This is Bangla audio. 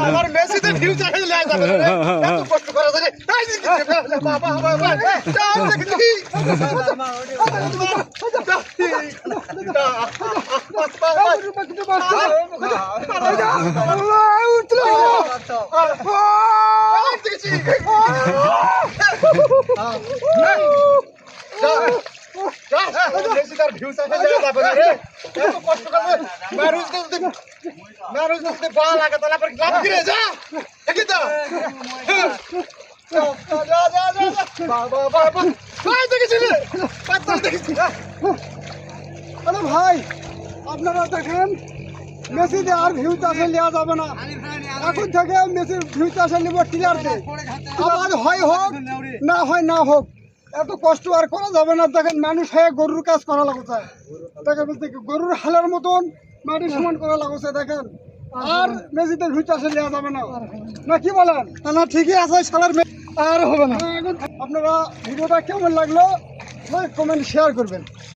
আমার মেসিতে ভিউ চাইলে যাবে এত কষ্ট করা যায় বাবা ভাই আপনারা দেখেন মেসিতে আর ভিউ চাষে নেওয়া যাবে না। এখন থেকে মেসির ভিউ চাষে নেব টিলারতে, আবার হয় হোক না হয় না হোক, এত কষ্ট আর করা যাবে না। দেখেন মানুষ হয়ে গরুর কাজ করা লাগছে, দেখেন গরুর হালের মতন মাটি সমান করা লাগছে। দেখেন আর মেসিতে ভিউ চাষে নেওয়া যাবে না, না কি বলেন? না ঠিকই আছে, সালার আর হবে না। আপনারা ভিডিওটা কেমন লাগলো কমেন্ট শেয়ার করবেন।